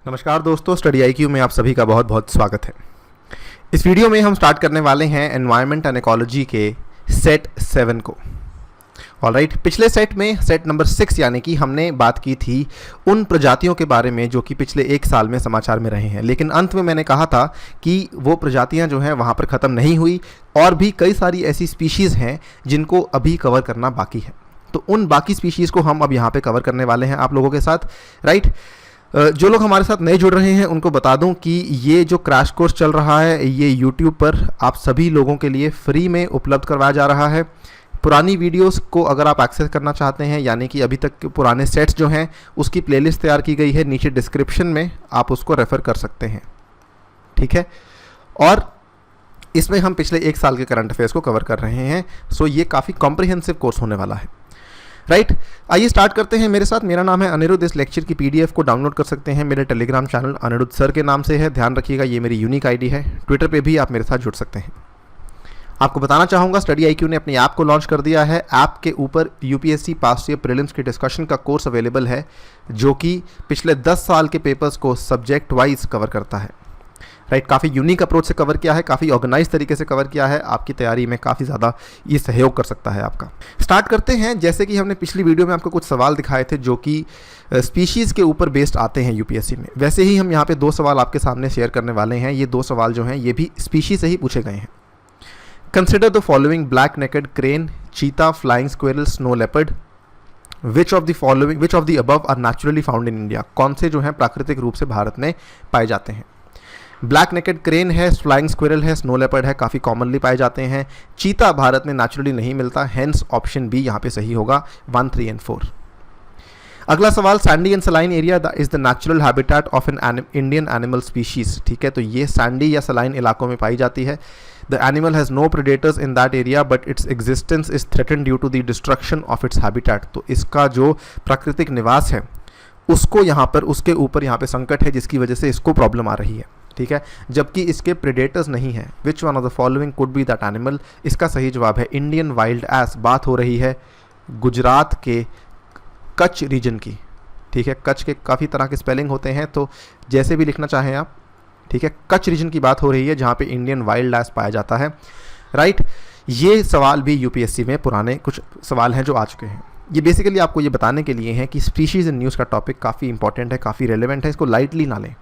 नमस्कार दोस्तों, study IQ में आप सभी का बहुत बहुत स्वागत है। इस वीडियो में हम स्टार्ट करने वाले हैं एनवायरनमेंट एंड इकोलॉजी के सेट 7 को। ऑलराइट, पिछले सेट में सेट नंबर 6 यानी कि हमने बात की थी उन प्रजातियों के बारे में जो कि पिछले एक साल में समाचार में रहे हैं, लेकिन अंत में मैंने कहा था कि वो प्रजातियां जो हैं वहाँ पर ख़त्म नहीं हुई और भी कई सारी ऐसी स्पीशीज़ हैं जिनको अभी कवर करना बाकी है। तो उन बाकी स्पीशीज़ को हम अब यहाँ पर कवर करने वाले हैं आप लोगों के साथ। राइट, जो लोग हमारे साथ नए जुड़ रहे हैं उनको बता दूं कि ये जो क्रैश कोर्स चल रहा है ये YouTube पर आप सभी लोगों के लिए फ्री में उपलब्ध करवाया जा रहा है। पुरानी वीडियोस को अगर आप एक्सेस करना चाहते हैं, यानी कि अभी तक के पुराने सेट्स जो हैं उसकी प्लेलिस्ट तैयार की गई है, नीचे डिस्क्रिप्शन में आप उसको रेफ़र कर सकते हैं। ठीक है, और इसमें हम पिछले एक साल के करंट अफेयर्स को कवर कर रहे हैं। सो ये काफ़ी कॉम्प्रिहेंसिव कोर्स होने वाला है। राइट, आइए स्टार्ट करते हैं मेरे साथ। मेरा नाम है अनिरुद्ध। इस लेक्चर की PDF को डाउनलोड कर सकते हैं मेरे टेलीग्राम चैनल अनिरुद्ध सर के नाम से है। ध्यान रखिएगा ये मेरी यूनिक ID है। ट्विटर पे भी आप मेरे साथ जुड़ सकते हैं। आपको बताना चाहूँगा स्टडी IQ ने अपनी ऐप को लॉन्च कर दिया है। ऐप के ऊपर UPSC पास्ट ईयर प्रीलिम्स की डिस्कशन का कोर्स अवेलेबल है जो कि पिछले 10 साल के पेपर्स को सब्जेक्ट वाइज कवर करता है। राइट, काफ़ी यूनिक अप्रोच से कवर किया है, काफ़ी ऑर्गेनाइज तरीके से कवर किया है। आपकी तैयारी में काफ़ी ज़्यादा ये सहयोग कर सकता है आपका। स्टार्ट करते हैं। जैसे कि हमने पिछली वीडियो में आपको कुछ सवाल दिखाए थे जो कि स्पीशीज़ के ऊपर बेस्ड आते हैं UPSC में, वैसे ही हम यहाँ पे 2 सवाल आपके सामने शेयर करने वाले हैं। ये 2 सवाल जो हैं ये भी स्पीशीज से ही पूछे गए हैं। Consider the following black naked crane, cheetah, flying squirrel, snow leopard. Which of the above are naturally found in India. कौन से जो हैं प्राकृतिक रूप से भारत में पाए जाते हैं। ब्लैक नेकेड क्रेन है, फ्लाइंग स्क्विरल है, स्नो लेपर्ड है, काफ़ी कॉमनली पाए जाते हैं। चीता भारत में नेचुरली नहीं मिलता, हेंस ऑप्शन बी यहाँ पे सही होगा 1, 3 एंड 4। अगला सवाल, Sandy and saline area is the natural habitat of an Indian animal species. ठीक है, तो ये सैंडी या सलाइन इलाकों में पाई जाती है। The animal has no predators in that area but its existence is threaten due to the destruction of its habitat. तो इसका जो प्राकृतिक निवास है उसको यहाँ पर उसके ऊपर यहाँ पे संकट है जिसकी वजह से इसको प्रॉब्लम आ रही है। ठीक है, जबकि इसके प्रेडेटर्स नहीं हैं। Which one of the following could be that animal. इसका सही जवाब है इंडियन वाइल्ड एस। बात हो रही है गुजरात के कच्छ रीजन की। ठीक है, कच्छ के काफ़ी तरह के स्पेलिंग होते हैं तो जैसे भी लिखना चाहें आप। ठीक है, कच्छ रीजन की बात हो रही है जहाँ पे इंडियन वाइल्ड एस पाया जाता है। राइट, ये सवाल भी UPSC में पुराने कुछ सवाल हैं जो आ चुके हैं। ये बेसिकली आपको ये बताने के लिए हैं कि स्पीशीज़ इन न्यूज़ का टॉपिक काफ़ी इंपॉर्टेंट है, काफ़ी रेलिवेंट है, इसको लाइटली ना लें।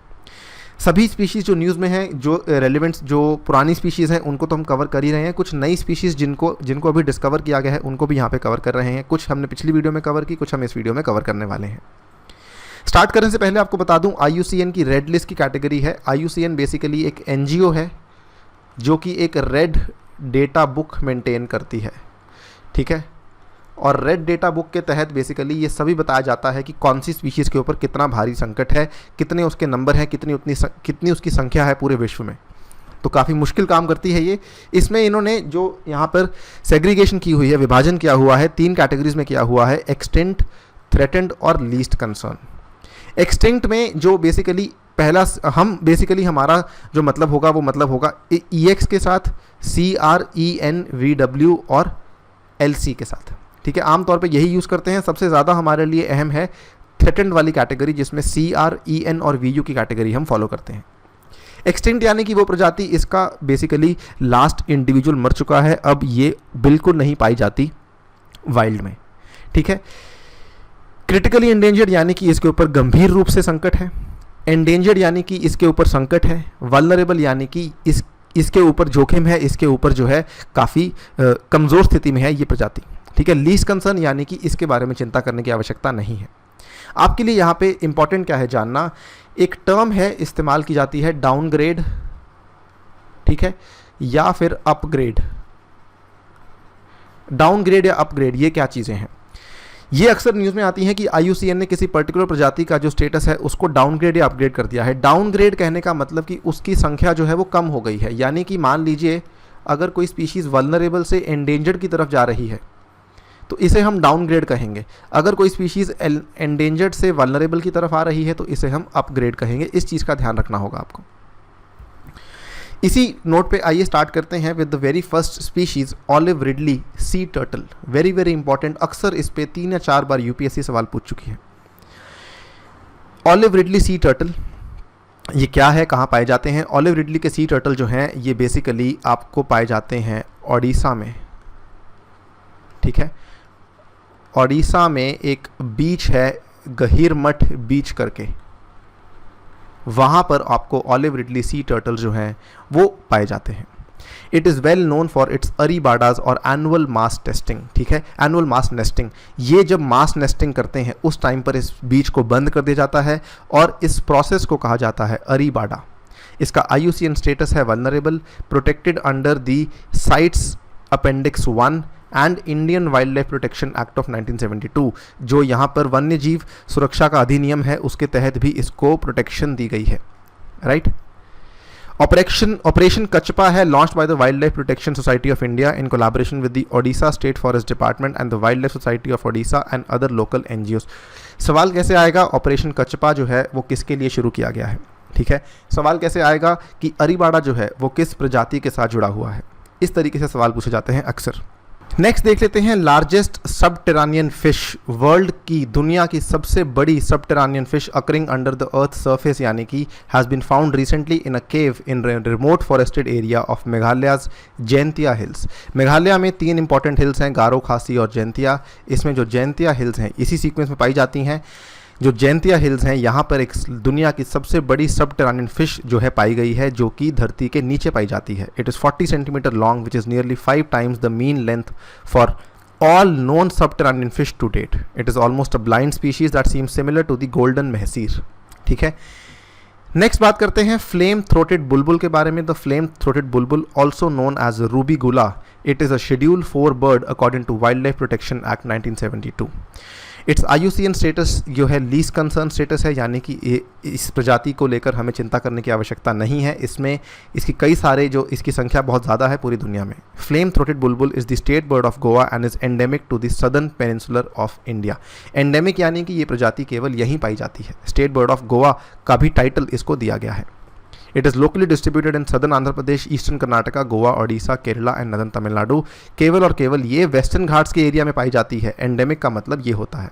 सभी स्पीशीज़ जो न्यूज़ में हैं, जो रेलिवेंट्स जो पुरानी स्पीशीज़ हैं उनको तो हम कवर कर ही रहे हैं। कुछ नई स्पीशीज़ जिनको अभी डिस्कवर किया गया है उनको भी यहाँ पे कवर कर रहे हैं। कुछ हमने पिछली वीडियो में कवर की, कुछ हम इस वीडियो में कवर करने वाले हैं। स्टार्ट करने से पहले आपको बता दूं IUCN की रेड लिस्ट की कैटेगरी है। IUCN बेसिकली एक NGO है जो कि एक रेड डेटा बुक मेंटेन करती है। ठीक है, और रेड डेटा बुक के तहत बेसिकली ये सभी बताया जाता है कि कौन सी स्पीशीज़ के ऊपर कितना भारी संकट है, कितने उसके नंबर हैं, कितनी उसकी संख्या है पूरे विश्व में। तो काफ़ी मुश्किल काम करती है ये। इसमें इन्होंने जो यहाँ पर सेग्रीगेशन की हुई है, विभाजन किया हुआ है, 3 कैटेगरीज में किया हुआ है, एक्सटिंक्ट, थ्रेटेंड और लीस्ट कंसर्न। एक्सटिंक्ट में जो बेसिकली पहला हमारा जो मतलब होगा वो मतलब होगा EX के साथ, CRENVW और LC के साथ। ठीक है, आमतौर पे यही यूज़ करते हैं। सबसे ज़्यादा हमारे लिए अहम है थ्रेटेंड वाली कैटेगरी जिसमें CREN और VU की कैटेगरी हम फॉलो करते हैं। एक्सटिंक्ट यानी कि वो प्रजाति इसका बेसिकली लास्ट इंडिविजुअल मर चुका है, अब ये बिल्कुल नहीं पाई जाती वाइल्ड में। ठीक है, क्रिटिकली एंडेंजर्ड यानी कि इसके ऊपर गंभीर रूप से संकट है। एंडेंजर्ड यानी कि इसके ऊपर संकट है। वल्नरेबल यानी कि इसके ऊपर जोखिम है, इसके ऊपर जो है काफ़ी कमज़ोर स्थिति में है ये प्रजाति। ठीक है, लीस्ट कंसर्न यानी कि इसके बारे में चिंता करने की आवश्यकता नहीं है। आपके लिए यहाँ पे इंपॉर्टेंट क्या है जानना, एक टर्म है इस्तेमाल की जाती है डाउनग्रेड, ठीक है, या फिर अपग्रेड। डाउनग्रेड या अपग्रेड ये क्या चीज़ें हैं? ये अक्सर न्यूज़ में आती हैं कि IUCN ने किसी पर्टिकुलर प्रजाति का जो स्टेटस है उसको डाउनग्रेड या अपग्रेड कर दिया है। डाउनग्रेड कहने का मतलब कि उसकी संख्या जो है वो कम हो गई है। यानी कि मान लीजिए अगर कोई स्पीशीज़ वल्नरेबल से एंडेंजर्ड की तरफ जा रही है तो इसे हम डाउनग्रेड कहेंगे। अगर कोई स्पीशीज़ एंडेंजर्ड से वल्नरेबल की तरफ आ रही है तो इसे हम अपग्रेड कहेंगे। इस चीज़ का ध्यान रखना होगा आपको। इसी नोट पे आइए स्टार्ट करते हैं with the very first species olive ridley sea turtle. Very very important, अक्सर इस पे 3 या 4 बार UPSC सवाल पूछ चुकी है। ऑलिव रिडली सी टर्टल ये क्या है, कहाँ पाए जाते हैं? ऑलिव रिडली के सी टर्टल जो हैं ये बेसिकली आपको पाए जाते हैं ओडिशा में, ठीक है। ओडिशा में एक बीच है गहीरमठ बीच करके, वहाँ पर आपको ऑलिव रिडली सी टर्टल जो हैं वो पाए जाते हैं। It is well known for its arribadas और एनुअल मास टेस्टिंग, ठीक है, एनुअल मास नेस्टिंग। ये जब मास नेस्टिंग करते हैं उस टाइम पर इस बीज को बंद कर दिया जाता है और इस प्रोसेस को कहा जाता है अरीबाडा। इसका IUCN स्टेटस है vulnerable, protected under the sites appendix 1 and Indian wild life protection act of 1972, जो यहाँ पर वन्य जीव सुरक्षा का अधिनियम है उसके तहत भी इसको प्रोटेक्शन दी गई है, राइट। ऑपरेशन कचपा है launched by the wild life protection society of India in collaboration with the Odisha state forest department and the wild life society of Odisha and other local NGOs। सवाल कैसे आएगा, ऑपरेशन कचपा जो है वो किसके लिए शुरू किया गया है, ठीक है। सवाल कैसे आएगा कि अरीबाडा जो है वो किस प्रजाति के साथ जुड़ा हुआ है, इस तरीके से सवाल पूछे जाते हैं अक्सर। नेक्स्ट देख लेते हैं लार्जेस्ट सबटेरानियन फिश, वर्ल्ड की दुनिया की सबसे बड़ी subterranean fish occurring under the earth surface, यानी कि has been found recently in a cave in remote forested area of Meghalaya's Jaintia hills. Meghalaya में 3 इंपॉर्टेंट हिल्स हैं, गारो, खासी और जैंतिया। इसमें जो जैंतिया हिल्स हैं इसी सीक्वेंस में पाई जाती हैं। जो जैंतिया हिल्स हैं यहाँ पर एक दुनिया की सबसे बड़ी सबटेरानियन फिश जो है पाई गई है, जो कि धरती के नीचे पाई जाती है। It is 40 centimetre long which is nearly 5 times the mean length for all known subterranean fish to date. It is almost a blind species that seem similar to the golden mahseer, ठीक है। नेक्स्ट बात करते हैं flame throated बुलबुल के बारे में। The flame throated bulbul also known as rubigula, it is a schedule 4 bird according to wildlife protection act 1972। Its IUCN status जो है लीस्ट कंसर्न स्टेटस है, यानी कि इस प्रजाति को लेकर हमें चिंता करने की आवश्यकता नहीं है। इसमें इसकी कई सारे जो इसकी संख्या बहुत ज़्यादा है पूरी दुनिया में। Flame throated bulbul is the state bird of Goa and is endemic to the southern peninsular of India. Endemic यानी कि ये प्रजाति केवल यहीं पाई जाती है। स्टेट बर्ड ऑफ गोवा का भी टाइटल इसको दिया गया है। It is locally distributed in southern Andhra Pradesh, eastern Karnataka, Goa, Odisha, Kerala and northern Tamil Nadu. केवल और केवल ये वेस्टर्न घाट्स के एरिया में पाई जाती है। एंडेमिक का मतलब ये होता है।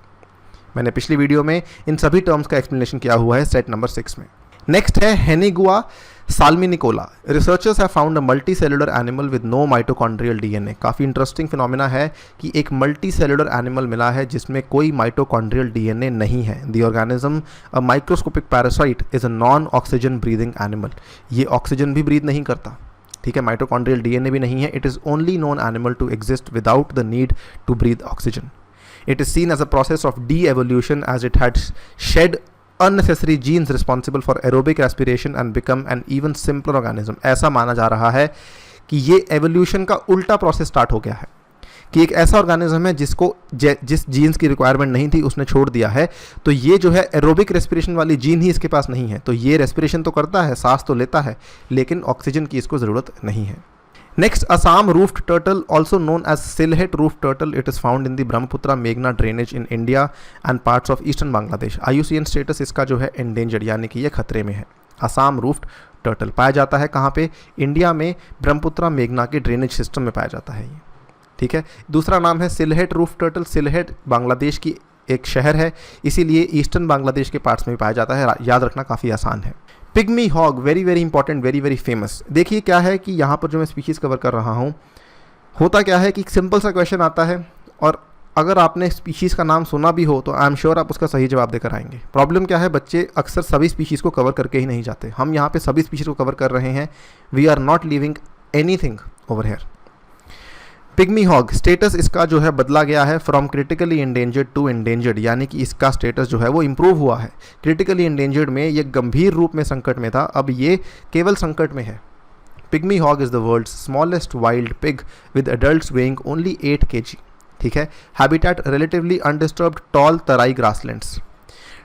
मैंने पिछली वीडियो में इन सभी टर्म्स का एक्सप्लेनेशन किया हुआ है सेट नंबर 6 में। नेक्स्ट है Henneguya salminicola. Researchers have found a multi cellular animal with no mitochondrial DNA। काफ़ी इंटरेस्टिंग फिनोमिना है कि एक मल्टी सेलुलर एनिमल मिला है जिसमें कोई माइटोकॉन्ड्रियल DNA नहीं है। The organism a microscopic parasite is a non oxygen breathing animal. ये ऑक्सीजन भी ब्रीद नहीं करता, ठीक है, माइटोकॉन्ड्रियल DNA भी नहीं है। It is only known animal to exist without the need to breathe oxygen. It is seen as a process of de-evolution as it had shed unnecessary genes responsible for aerobic respiration and become an even simpler organism। ऐसा माना जा रहा है कि ये evolution का उल्टा process start हो गया है कि एक ऐसा ऑर्गेनिज्म है जिसको जिस जीन्स की रिक्वायरमेंट नहीं थी उसने छोड़ दिया है। तो ये जो है एरोबिक रेस्पिरेशन वाली जीन ही इसके पास नहीं है। तो ये रेस्पिरेशन तो करता है, सांस तो लेता है, लेकिन ऑक्सीजन की इसको ज़रूरत नहीं है। Next, Assam roofed turtle, also known as Sylhet roofed turtle. It is found in the Brahmaputra Meghna drainage in India and parts of eastern Bangladesh. IUCN status इसका जो है endangered, यानी कि ये खतरे में है। असम रूफ्ड टर्टल पाया जाता है कहाँ पे? इंडिया में ब्रह्मपुत्रा मेघना के ड्रेनेज सिस्टम में पाया जाता है ये, ठीक है। दूसरा नाम है सिलहेट रूफ टर्टल। सिलहेट बांग्लादेश की एक शहर है, इसीलिए ईस्टर्न बांग्लादेश के पार्ट्स में भी पाया जाता है। याद रखना काफ़ी आसान है। Pygmy hog, very very important, very very famous. देखिए क्या है कि यहाँ पर जो मैं स्पीशीज़ कवर कर रहा हूँ, होता क्या है कि एक सिंपल सा क्वेश्चन आता है और अगर आपने स्पीशीज़ का नाम सुना भी हो तो आई एम श्योर आप उसका सही जवाब देकर आएंगे। प्रॉब्लम क्या है, बच्चे अक्सर सभी स्पीशीज़ को कवर करके ही नहीं जाते। हम यहाँ पे सभी स्पीशीज़ को कवर कर रहे हैं। We are not living anything over here. Pygmy hog status इसका जो है बदला गया है from critically endangered to endangered, यानी कि इसका स्टेटस जो है वो इम्प्रूव हुआ है। क्रिटिकली इंडेंजर्ड में ये गंभीर रूप में संकट में था, अब ये केवल संकट में है। Pygmy hog is the world's smallest wild pig with adults weighing only 8 kg, ठीक है। Habitat relatively undisturbed tall Terai grasslands.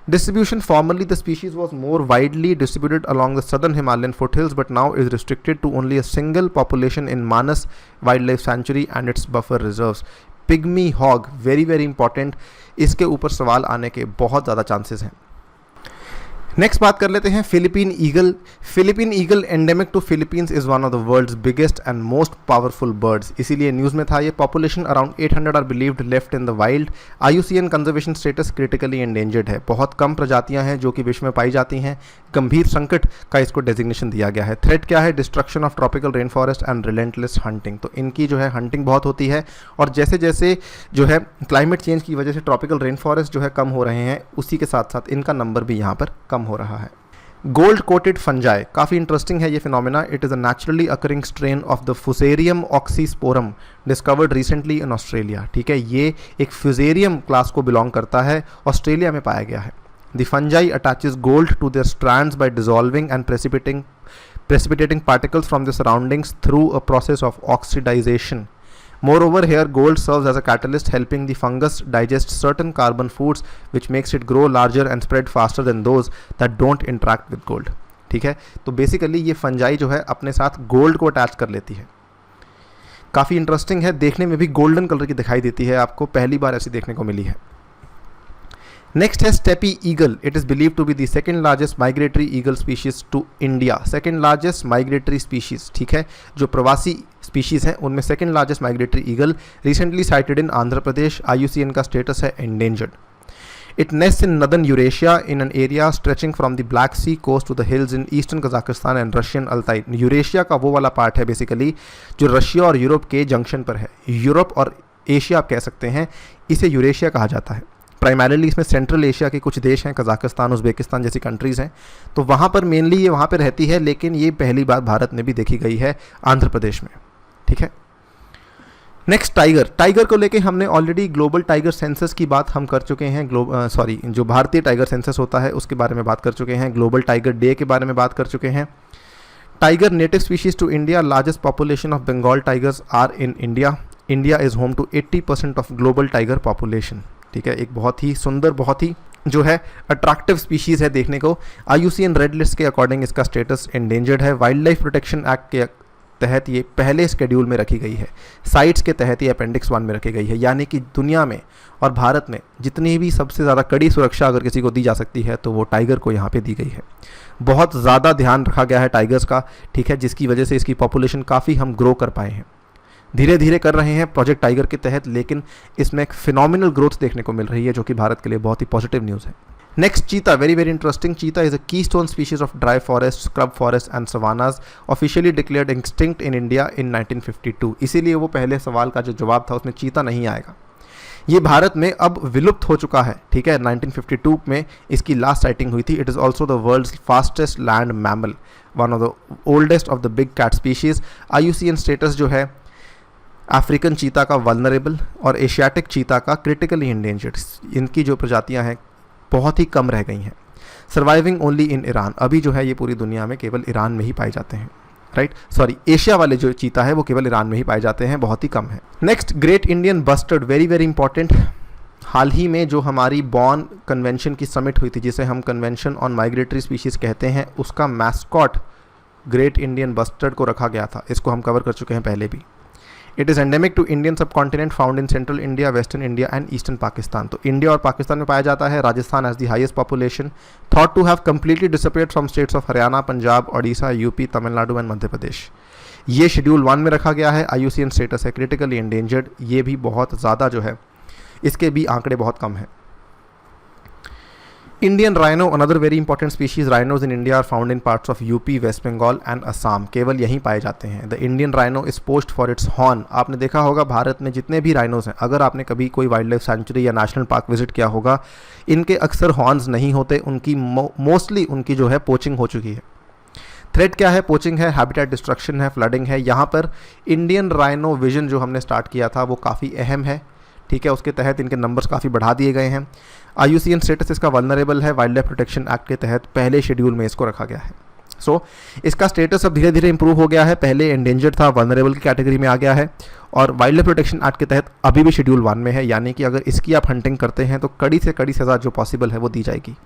Distribution, formerly the species was more widely distributed along the southern Himalayan foothills, but now is restricted to only a single population in Manas Wildlife Sanctuary and its buffer reserves. Pygmy hog, very very important, इसके ऊपर सवाल आने के बहुत ज़्यादा chances हैं। Next बात कर लेते हैं Philippine eagle. Philippine eagle endemic to Philippines is one of the world's biggest and most powerful birds, इसीलिए न्यूज़ में था ये। Population around 800 are believed left in the wild. IUCN conservation status critically endangered है, बहुत कम प्रजातियां हैं जो कि विश्व में पाई जाती हैं, गंभीर संकट का इसको डेजिग्नेशन दिया गया है। थ्रेट क्या है? Destruction of tropical rain forest and relentless hunting. तो इनकी जो है हंटिंग बहुत होती है, और जैसे जैसे जो है क्लाइमेट चेंज की वजह से ट्रॉपिकल रेन फॉरेस्ट जो है कम हो रहे हैं, उसी के साथ साथ इनका नंबर भी यहाँ पर कम हो रहा है। गोल्ड कोटेड फंजाई, काफ़ी इंटरेस्टिंग है ये phenomena. It is a naturally occurring strain of the Fusarium oxysporum discovered recently in Australia. ठीक है, ये एक फ्यूजेरियम क्लास को बिलोंग करता है, ऑस्ट्रेलिया में पाया गया है। The fungi attaches gold to their strands by dissolving and precipitating particles from the surroundings through a process of oxidization. Moreover, here gold serves as a catalyst, helping the fungus digest certain carbon foods, which makes it grow larger and spread faster than those that don't interact with gold. ठीक है, तो basically ये fungi जो है अपने साथ gold को attach कर लेती है। काफ़ी इंटरेस्टिंग है, देखने में भी गोल्डन कलर की दिखाई देती है, आपको पहली बार ऐसी देखने को मिली है। नेक्स्ट है steppe eagle. It is believe to be the second largest migratory eagle species to India. Second largest migratory species, ठीक है, जो प्रवासी स्पीशीज़ हैं उनमें second largest migratory eagle, recently sighted in Andhra Pradesh. IUCN का स्टेटस है endangered. It nest in northern Eurasia in an area stretching from the Black Sea coast to the hills in eastern Kazakhstan and Russian Altai. Eurasia का वो वाला part है basically जो Russia और Europe के junction पर है। यूरोप और एशिया आप कह सकते हैं, इसे यूरेशिया कहा जाता है। प्राइमरीली इसमें सेंट्रल एशिया के कुछ देश हैं, कजाकिस्तान, उज़्बेकिस्तान जैसी कंट्रीज़ हैं, तो वहाँ पर मेनली ये वहाँ पर रहती है, लेकिन ये पहली बार भारत में भी देखी गई है, आंध्र प्रदेश में। ठीक है, नेक्स्ट टाइगर। टाइगर को लेके हमने ऑलरेडी ग्लोबल टाइगर सेंसस की बात हम कर चुके हैं, जो भारतीय टाइगर सेंसस होता है उसके बारे में बात कर चुके हैं, ग्लोबल टाइगर डे के बारे में बात कर चुके हैं। Tiger native species to India, largest population of Bengal tigers are in India. India is home to 80% of global tiger population. ठीक है, एक बहुत ही सुंदर, बहुत ही जो है अट्रैक्टिव स्पीशीज़ है देखने को। IUCN रेड लिस्ट के अकॉर्डिंग इसका स्टेटस एंडेंजर्ड है। वाइल्ड लाइफ प्रोटेक्शन एक्ट के तहत ये पहले शेड्यूल में रखी गई है, साइट्स के तहत ये अपेंडिक्स 1 में रखी गई है, यानी कि दुनिया में और भारत में जितनी भी सबसे ज़्यादा कड़ी सुरक्षा अगर किसी को दी जा सकती है तो वो टाइगर को यहाँ पे दी गई है। बहुत ज़्यादा ध्यान रखा गया है टाइगर्स का, ठीक है, जिसकी वजह से इसकी पॉपुलेशन काफ़ी हम ग्रो कर पाए हैं, धीरे धीरे कर रहे हैं प्रोजेक्ट टाइगर के तहत, लेकिन इसमें एक फिनोमिनल ग्रोथ देखने को मिल रही है जो कि भारत के लिए बहुत ही पॉजिटिव न्यूज़ है। Next cheetah, very very interesting. Cheetah is a keystone species of dry forest, scrub forest and savannas, officially declared extinct in India in 1952। इसीलिए वो पहले सवाल का जो जवाब था उसमें चीता नहीं आएगा। ये भारत में अब विलुप्त हो चुका है, ठीक है, 1952 में इसकी लास्ट साइटिंग हुई थी। It is also the world's fastest land mammal, one of the oldest of the big cat species. IUCN status जो है अफ्रीकन चीता का वल्नरेबल और एशियाटिक चीता का क्रिटिकली एंडेंजर्ड, इनकी जो प्रजातियां हैं बहुत ही कम रह गई हैं। सर्वाइविंग ओनली इन ईरान, अभी जो है ये पूरी दुनिया में केवल ईरान में ही पाए जाते हैं, राइट, सॉरी, एशिया वाले जो चीता है वो केवल ईरान में ही पाए जाते हैं, बहुत ही कम है। Next great Indian bustard, very very important. हाल ही में जो हमारी बॉन कन्वेंशन की समिट हुई थी, जिसे हम कन्वेंशन ऑन माइग्रेटरी स्पीशीज़ कहते हैं, उसका मैस्कॉट ग्रेट इंडियन बस्टर्ड को रखा गया था। इसको हम कवर कर चुके हैं पहले भी। It is endemic to Indian subcontinent, found in central India, western India and eastern Pakistan. तो इंडिया और पाकिस्तान में पाया जाता है। Rajasthan has the highest population, thought to have completely disappeared from states of Haryana, Punjab, Odisha, UP, Tamil Nadu and Madhya Pradesh. ये शेड्यूल 1 में रखा गया है। IUCN स्टेटस है क्रिटिकली एंडेंजर्ड। ये भी बहुत ज़्यादा जो है, इसके भी आंकड़े बहुत कम हैं। Indian rhino, another very important species. Rhinos in India are found in parts of UP, West Bengal and Assam, केवल यहीं पाए जाते हैं। The Indian rhino is poached for its horn. आपने देखा होगा भारत में जितने भी राइनोज हैं, अगर आपने कभी कोई वाइल्ड लाइफ सेंचुरी या नेशनल पार्क विजिट किया होगा, इनके अक्सर हॉर्न्स नहीं होते, उनकी मोस्टली उनकी जो है पोचिंग हो चुकी है। थ्रेट क्या है? पोचिंग है, हैबिटेट डिस्ट्रक्शन है, फ्लडिंग है। यहाँ पर इंडियन राइनो विजन जो हमने स्टार्ट किया था वो काफ़ी अहम है, ठीक है, उसके तहत इनके नंबर्स काफ़ी बढ़ा दिए गए हैं। IUCN स्टेटस इसका वल्नरेबल है, वाइल्ड लाइफ प्रोटेक्शन एक्ट के तहत पहले शेड्यूल में इसको रखा गया है। सो इसका स्टेटस अब धीरे धीरे इंप्रूव हो गया है, पहले एंडेंजर्ड था, वल्नरेबल की कैटेगरी में आ गया है, और वाइल्ड लाइफ प्रोटेक्शन एक्ट के तहत अभी भी शेड्यूल 1 में है, यानी कि अगर इसकी आप हंटिंग करते हैं तो कड़ी से कड़ी सज़ा जो पॉसिबल है वो दी जाएगी।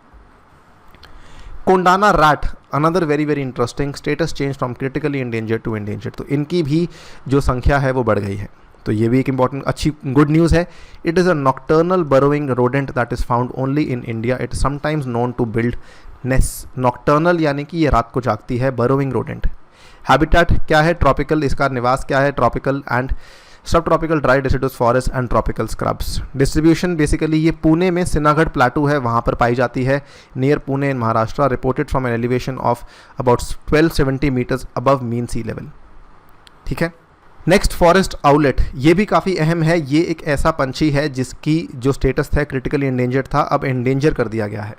Kondana rat, another very very interesting, status change from critically endangered to endangered. तो इनकी भी जो संख्या है वो बढ़ गई है, तो ये भी एक इंपॉर्टेंट अच्छी गुड न्यूज़ है। It is a nocturnal burrowing rodent that is found only in India. It is sometimes known to build nocturnal यानी कि ये रात को जागती है, बरोइंग रोडेंट। हैबिटेट क्या है, ट्रॉपिकल, इसका निवास क्या है, ट्रॉपिकल एंड सब tropical dry deciduous forest and tropical scrubs. Distribution basically ये पुणे में सिन्हागढ़ प्लाटू है, वहाँ पर पाई जाती है, near Pune in Maharashtra, reported from an elevation of about 1270 metres above mean sea level. ठीक है। नेक्स्ट फॉरेस्ट आउलेट, ये भी काफ़ी अहम है। ये एक ऐसा पंछी है जिसकी जो स्टेटस था क्रिटिकली इंडेंजर्ड था, अब एंडेंजर कर दिया गया है।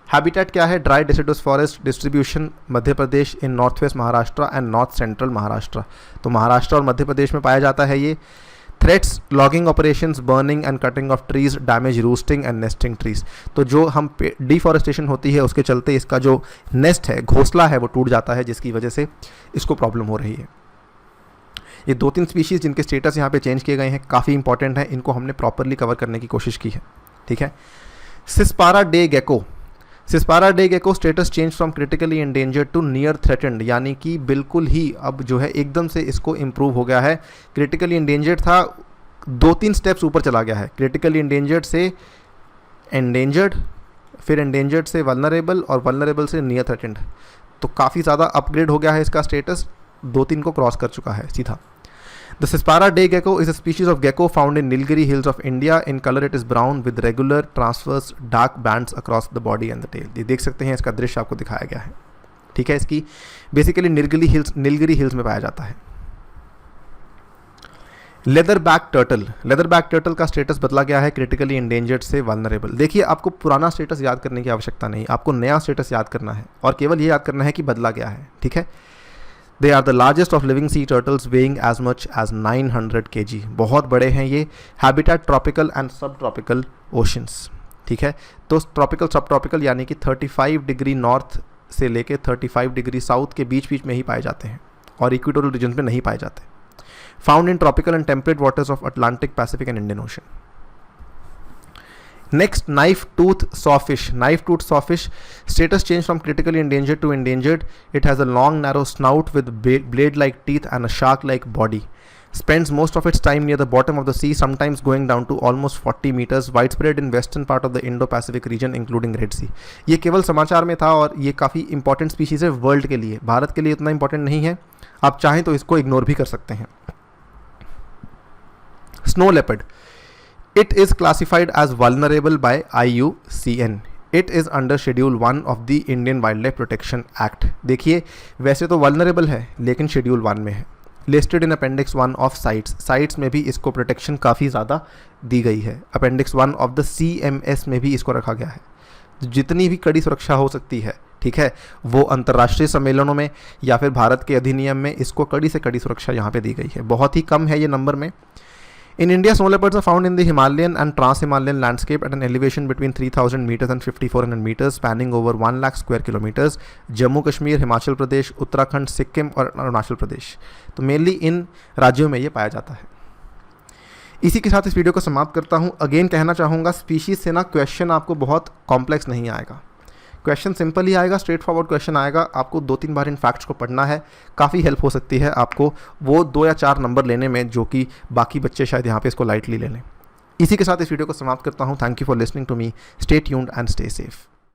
हैबिटेट क्या है, dry deciduous forest. Distribution Madhya Pradesh in north west Maharashtra and north central Maharashtra, तो महाराष्ट्र और मध्य प्रदेश में पाया जाता है ये। Threats, logging operations, burning and cutting of trees, damage रूस्टिंग and nesting trees, तो जो हम डिफॉरेस्टेशन होती है उसके चलते इसका जो नेस्ट है, घोंसला है, वो टूट जाता है, जिसकी वजह से इसको प्रॉब्लम हो रही है। ये 2-3 स्पीशीज़ जिनके स्टेटस यहाँ पे चेंज किए गए हैं काफ़ी इंपॉर्टेंट है, इनको हमने प्रॉपरली कवर करने की कोशिश की है। ठीक है। Sispara day gecko, Sispara day gecko status change from critically endangered to near threatened, यानी कि बिल्कुल ही अब जो है एकदम से इसको इम्प्रूव हो गया है। क्रिटिकली एंडेंजर्ड था, 2-3 स्टेप्स ऊपर चला गया है। क्रिटिकली एंडेंजर्ड से एंडेंजर्ड, फिर एंडेंजर्ड से वल्नरेबल और वल्नरेबल से नियर थ्रेटेंड, तो काफ़ी ज़्यादा अपग्रेड हो गया है इसका स्टेटस, 2-3 को क्रॉस कर चुका है सीधा। The Cispara day gecko is a species of gecko found in Nilgiri hills of India. In color it is brown with regular transverse dark bands across the body and the tail. ये देख सकते हैं, इसका दृश्य आपको दिखाया गया है। ठीक है। इसकी बेसिकली नीलगिरी हिल्स में पाया जाता है। Leather back turtle, leather back turtle का स्टेटस बदला गया है क्रिटिकली इंडेंजर्ड से वल्नरेबल। देखिए, आपको पुराना स्टेटस याद करने की आवश्यकता नहीं, आपको नया स्टेटस याद करना है और केवल ये याद करना है कि बदला गया है। ठीक है। They are the largest of living sea turtles, weighing as much as 900 kg. बहुत बड़े हैं ये। Habitat tropical and subtropical oceans. ठीक है। तो ट्रॉपिकल सब ट्रॉपिकल यानी कि 35 डिग्री नॉर्थ से लेके 35 डिग्री साउथ के बीच बीच में ही पाए जाते हैं और इक्वेटोरियल रीजन में नहीं पाए जाते। Found in tropical and temperate waters of Atlantic, Pacific and Indian ocean. Next, knife tooth sawfish. Knife tooth sawfish status changed from critically endangered to endangered. It has a long narrow snout with blade-like teeth and a shark-like body. Spends most of its time near the bottom of the sea, sometimes going down to almost 40 meters. Widespread in western part of the Indo-Pacific region, including Red Sea. ये केवल समाचार में था और ये काफ़ी important species है world के लिए, भारत के लिए इतना इंपॉर्टेंट नहीं है, आप चाहें तो इसको इग्नोर भी कर सकते हैं। Snow leopard. It is classified as vulnerable by IUCN. It is under Schedule 1 of the Indian Wildlife Protection Act. देखिए, वैसे तो vulnerable है लेकिन Schedule 1 में है। Listed in Appendix 1 of CITES. CITES में भी इसको प्रोटेक्शन काफ़ी ज़्यादा दी गई है। Appendix 1 of the CMS में भी इसको रखा गया है। जितनी भी कड़ी सुरक्षा हो सकती है, ठीक है, वो अंतर्राष्ट्रीय सम्मेलनों में या फिर भारत के अधिनियम में इसको कड़ी से कड़ी सुरक्षा यहाँ पे दी गई है। बहुत ही कम है ये नंबर में। In India, snow leopards are found in the Himalayan and trans-Himalayan landscape at an elevation between 3,000 meters and 5,400 meters, spanning over 1 lakh square kilometers. Jammu Kashmir, Himachal Pradesh, Uttarakhand, Sikkim और अरुणाचल प्रदेश, तो मेनली इन राज्यों में ये पाया जाता है। इसी के साथ इस वीडियो को समाप्त करता हूँ। अगेन कहना चाहूँगा, स्पीशीज़ से ना क्वेश्चन आपको बहुत कॉम्प्लेक्स नहीं आएगा, क्वेश्चन सिंपल ही आएगा, स्ट्रेट फॉरवर्ड क्वेश्चन आएगा। आपको 2-3 बार इन फैक्ट्स को पढ़ना है, काफ़ी हेल्प हो सकती है आपको वो 2 या 4 नंबर लेने में, जो कि बाकी बच्चे शायद यहाँ पे इसको लाइटली ले लें। इसी के साथ इस वीडियो को समाप्त करता हूँ। Thank you for listening to me. Stay tuned and stay safe.